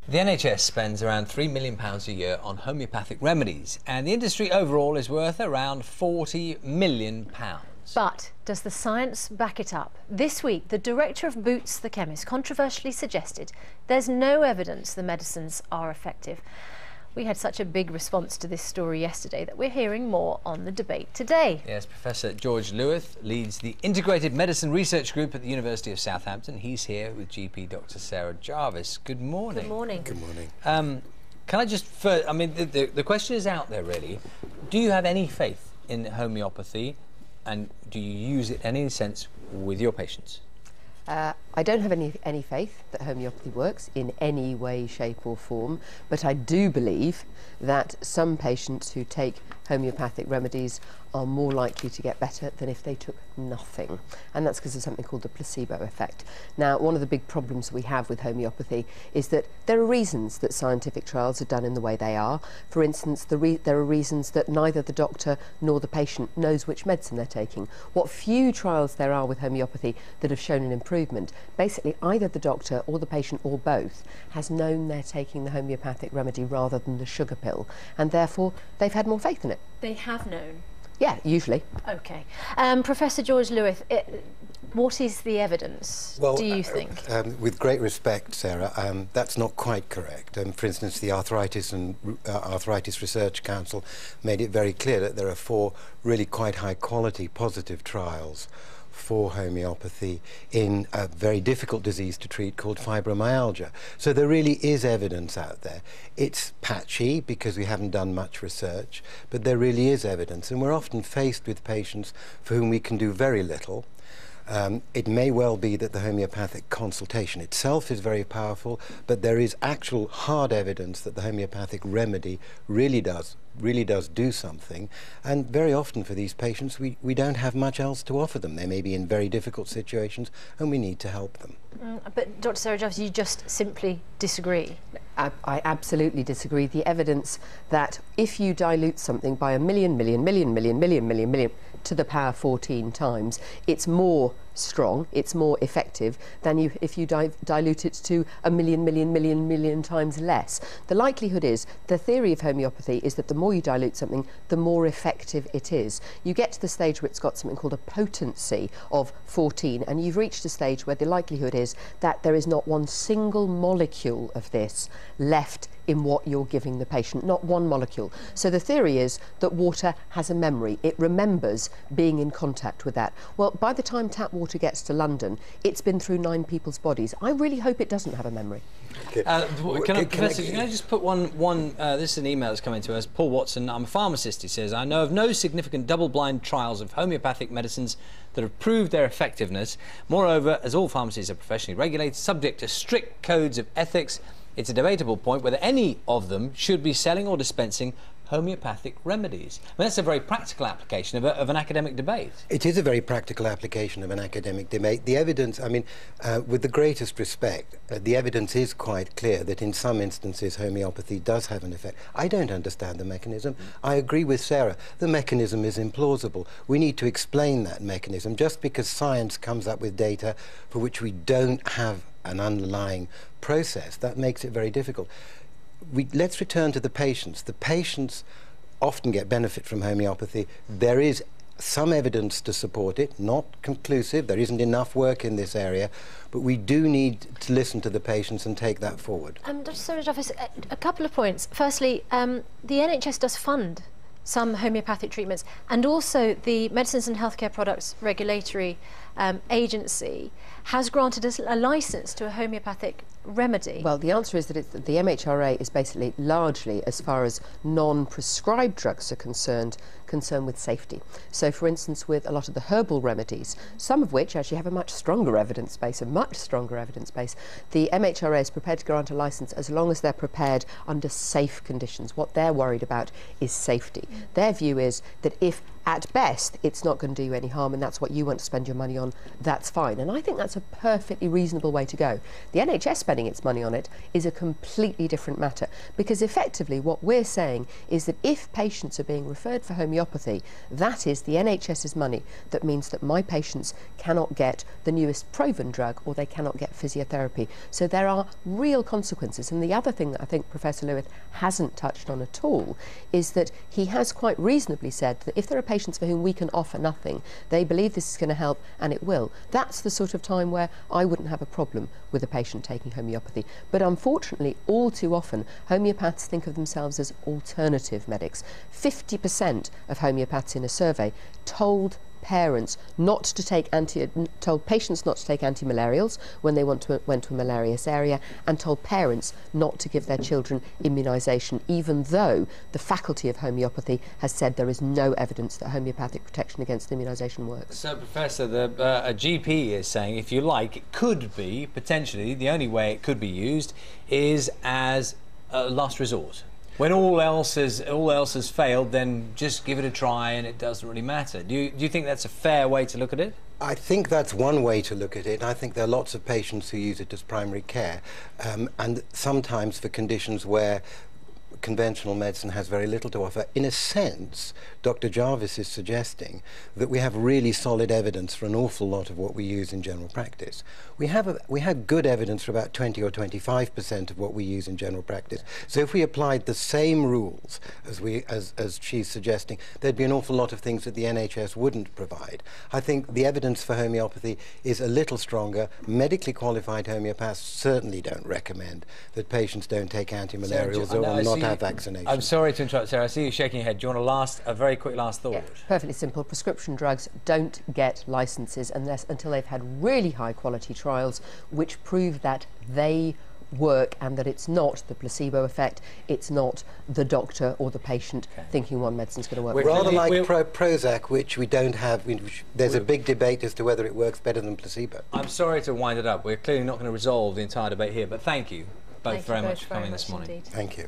The NHS spends around £3 million a year on homeopathic remedies, and the industry overall is worth around £40 million. But does the science back it up? This week, the director of Boots the chemist controversially suggested there's no evidence the medicines are effective. We had such a big response to this story yesterday that we're hearing more on the debate today. Yes, Professor George Lewis leads the Integrated Medicine Research Group at the University of Southampton. He's here with GP Dr. Sarah Jarvis. Good morning. Good morning. Good morning. Can I just, the question is out there really. Do you have any faith in homeopathy, and do you use it in any sense with your patients? I don't have any faith that homeopathy works in any way, shape or form, but I do believe that some patients who take homeopathic remedies are more likely to get better than if they took nothing, and that's because of something called the placebo effect. Now, one of the big problems we have with homeopathy is that there are reasons that scientific trials are done in the way they are. For instance, there are reasons that neither the doctor nor the patient knows which medicine they're taking. What few trials there are with homeopathy that have shown an improvement, basically either the doctor or the patient or both has known they're taking the homeopathic remedy rather than the sugar pill, and therefore they've had more faith in it. They have known? Yeah, usually. OK. Professor George Lewis, what is the evidence, do you think? With great respect, Sarah, that's not quite correct. For instance, the Arthritis Research Council made it very clear that there are 4 really quite high-quality positive trials for homeopathy in a very difficult disease to treat called fibromyalgia. So there really is evidence out there. It's patchy because we haven't done much research, but there really is evidence, and we're often faced with patients for whom we can do very little. It may well be that the homeopathic consultation itself is very powerful, but there is actual hard evidence that the homeopathic remedy really does do something, and very often for these patients we don't have much else to offer them. They may be in very difficult situations and we need to help them. But Dr. Sarah Jarvis, you just simply disagree? I absolutely disagree. The evidence that if you dilute something by a million to the power 14 times, it's more strong, it's more effective than if you dilute it to a million times less. The likelihood is, the theory of homeopathy is that the more you dilute something, the more effective it is. You get to the stage where it's got something called a potency of 14, and you've reached a stage where the likelihood is that there is not one single molecule of this left in what you're giving the patient, not one molecule. So the theory is that water has a memory. It remembers being in contact with that. Well, by the time tap water gets to London, it's been through 9 people's bodies. I really hope it doesn't have a memory. Professor, can I just put one this is an email that's coming to us. Paul Watson, I'm a pharmacist, he says, I know of no significant double-blind trials of homeopathic medicines that have proved their effectiveness. Moreover, as all pharmacies are professionally regulated, subject to strict codes of ethics, it's a debatable point whether any of them should be selling or dispensing homeopathic remedies. I mean, that's a very practical application of an academic debate. It is a very practical application of an academic debate. The evidence, I mean, with the greatest respect, the evidence is quite clear that in some instances homeopathy does have an effect. I don't understand the mechanism. I agree with Sarah. The mechanism is implausible. We need to explain that mechanism. Just because science comes up with data for which we don't have an underlying process, that makes it very difficult. Let's return to the patients. The patients often get benefit from homeopathy. There is some evidence to support it, not conclusive. There isn't enough work in this area, but we do need to listen to the patients and take that forward. Dr. Sarah Jarvis, a couple of points. Firstly, the NHS does fund some homeopathic treatments, and also the Medicines and Healthcare Products Regulatory Agency has granted us a licence to a homeopathic remedy. Well, the answer is that the MHRA is basically largely, as far as non-prescribed drugs are concerned with safety. So, for instance, with a lot of the herbal remedies, some of which actually have a much stronger evidence base, the MHRA is prepared to grant a licence as long as they're prepared under safe conditions. What they're worried about is safety. Their view is that if at best, it's not going to do you any harm, and that's what you want to spend your money on, that's fine. And I think that's a perfectly reasonable way to go. The NHS spending its money on it is a completely different matter, because effectively what we're saying is that if patients are being referred for homeopathy, that is the NHS's money. That means that my patients cannot get the newest proven drug, or they cannot get physiotherapy. So there are real consequences. And the other thing that I think Professor Lewis hasn't touched on at all is that he has quite reasonably said that if there are patients for whom we can offer nothing, they believe this is going to help, and it will. That's the sort of time where I wouldn't have a problem with a patient taking homeopathy. But unfortunately, all too often, homeopaths think of themselves as alternative medics. 50% of homeopaths in a survey told parents not to take told patients not to take anti-malarials when they went to a malarious area, and told parents not to give their children immunisation, even though the faculty of homeopathy has said there is no evidence that homeopathic protection against immunisation works. So, Professor, a GP is saying, if you like, it could be, potentially, the only way it could be used is as a last resort. When all else has failed, then just give it a try, and it doesn't really matter. Do you think that's a fair way to look at it? I think that's one way to look at it. I think there are lots of patients who use it as primary care, and sometimes for conditions where conventional medicine has very little to offer. In a sense, Dr. Jarvis is suggesting that we have really solid evidence for an awful lot of what we use in general practice. We have good evidence for about 20 or 25% of what we use in general practice. So if we applied the same rules as she's suggesting, there'd be an awful lot of things that the NHS wouldn't provide. I think the evidence for homeopathy is a little stronger. Medically qualified homeopaths certainly don't recommend that patients don't take antimalarials or not have vaccination. I'm sorry to interrupt, Sarah. I see you shaking your head. Do you want a very quick last thought? Yeah, perfectly simple. Prescription drugs don't get licences until they've had really high quality trials which prove that they work and that it's not the placebo effect, it's not the doctor or the patient thinking one medicine's going to work. Rather like Prozac, which we don't have, there's a big debate as to whether it works better than placebo. I'm sorry to wind it up. We're clearly not going to resolve the entire debate here, but thank you both very much for coming this morning. Thank you.